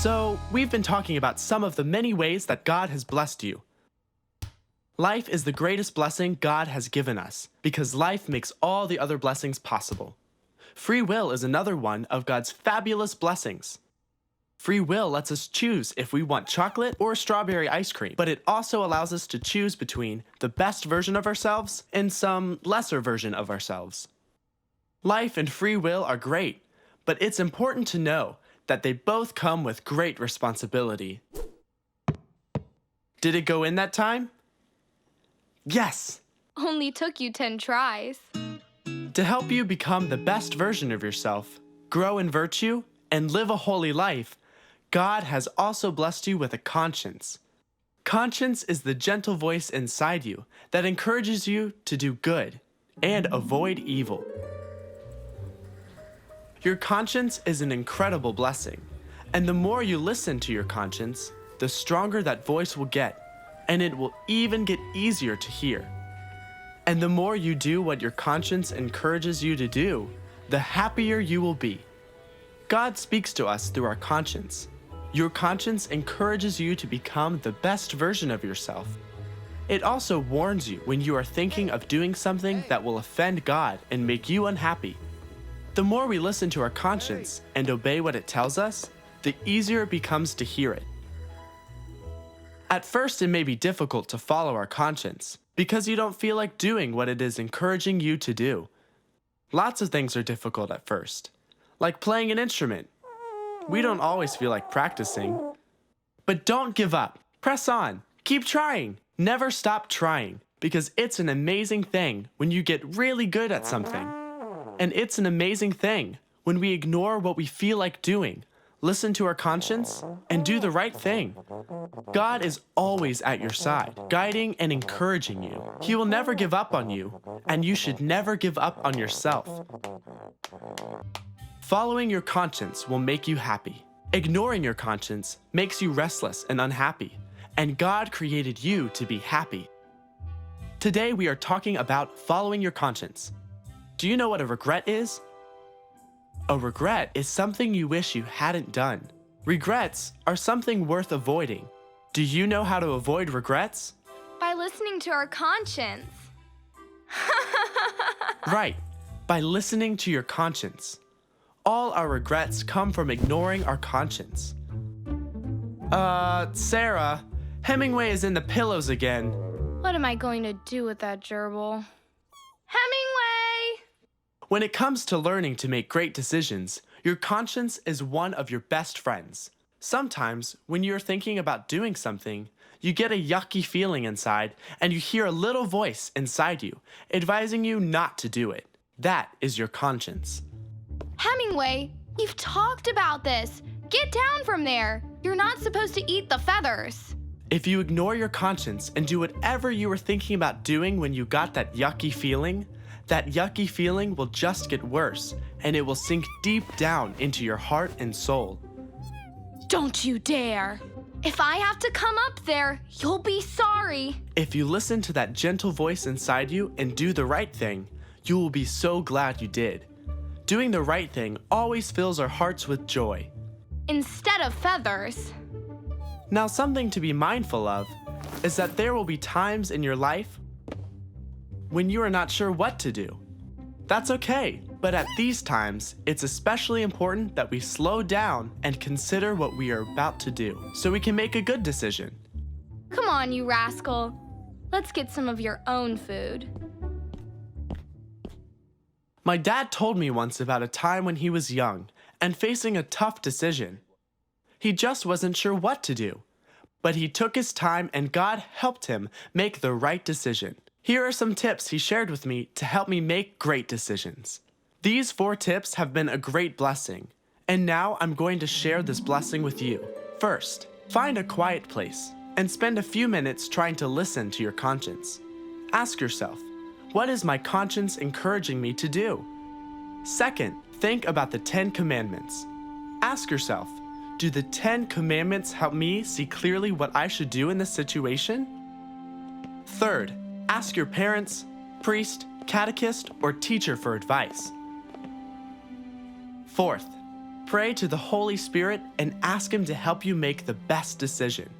So, we've been talking about some of the many ways that God has blessed you. Life is the greatest blessing God has given us because life makes all the other blessings possible. Free will is another one of God's fabulous blessings. Free will lets us choose if we want chocolate or strawberry ice cream, but it also allows us to choose between the best version of ourselves and some lesser version of ourselves. Life and free will are great, but it's important to know that they both come with great responsibility. Did it go in that time? Yes! Only took you 10 tries. To help you become the best version of yourself, grow in virtue, and live a holy life, God has also blessed you with a conscience. Conscience is the gentle voice inside you that encourages you to do good and avoid evil. Your conscience is an incredible blessing, and the more you listen to your conscience, the stronger that voice will get, and it will even get easier to hear. And the more you do what your conscience encourages you to do, the happier you will be. God speaks to us through our conscience. Your conscience encourages you to become the best version of yourself. It also warns you when you are thinking of doing something that will offend God and make you unhappy. The more we listen to our conscience and obey what it tells us, the easier it becomes to hear it. At first, it may be difficult to follow our conscience because you don't feel like doing what it is encouraging you to do. Lots of things are difficult at first, like playing an instrument. We don't always feel like practicing. But don't give up. Press on. Keep trying. Never stop trying, because it's an amazing thing when you get really good at something. And it's an amazing thing when we ignore what we feel like doing, listen to our conscience, and do the right thing. God is always at your side, guiding and encouraging you. He will never give up on you, and you should never give up on yourself. Following your conscience will make you happy. Ignoring your conscience makes you restless and unhappy, and God created you to be happy. Today we are talking about following your conscience. Do you know what a regret is? A regret is something you wish you hadn't done. Regrets are something worth avoiding. Do you know how to avoid regrets? By listening to our conscience. Right, by listening to your conscience. All our regrets come from ignoring our conscience. Sarah, Hemingway is in the pillows again. What am I going to do with that gerbil? Hemingway! When it comes to learning to make great decisions, your conscience is one of your best friends. Sometimes, when you're thinking about doing something, you get a yucky feeling inside and you hear a little voice inside you advising you not to do it. That is your conscience. Hemingway, you've talked about this. Get down from there. You're not supposed to eat the feathers. If you ignore your conscience and do whatever you were thinking about doing when you got that yucky feeling will just get worse, and it will sink deep down into your heart and soul. Don't you dare. If I have to come up there, you'll be sorry. If you listen to that gentle voice inside you and do the right thing, you will be so glad you did. Doing the right thing always fills our hearts with joy. Instead of feathers. Now, something to be mindful of is that there will be times in your life when you are not sure what to do. That's okay, but at these times, it's especially important that we slow down and consider what we are about to do so we can make a good decision. Come on, you rascal. Let's get some of your own food. My dad told me once about a time when he was young and facing a tough decision. He just wasn't sure what to do, but he took his time and God helped him make the right decision. Here are some tips he shared with me to help me make great decisions. These 4 tips have been a great blessing, and now I'm going to share this blessing with you. First, find a quiet place and spend a few minutes trying to listen to your conscience. Ask yourself, what is my conscience encouraging me to do? Second, think about the 10 commandments. Ask yourself, do the 10 commandments help me see clearly what I should do in this situation? Third, ask your parents, priest, catechist, or teacher for advice. Fourth, Pray to the Holy Spirit and ask Him to help you make the best decision.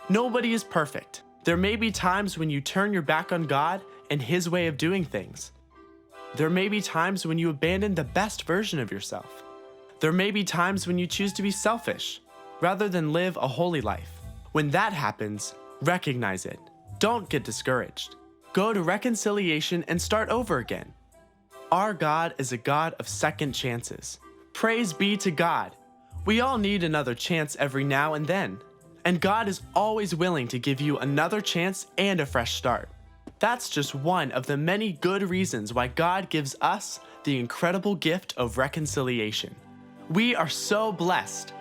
Nobody is perfect. There may be times when you turn your back on God and His way of doing things. There may be times when you abandon the best version of yourself. There may be times when you choose to be selfish rather than live a holy life. When that happens, recognize it. Don't get discouraged. Go to reconciliation and start over again. Our God is a God of second chances. Praise be to God. We all need another chance every now and then, and God is always willing to give you another chance and a fresh start. That's just one of the many good reasons why God gives us the incredible gift of reconciliation. We are so blessed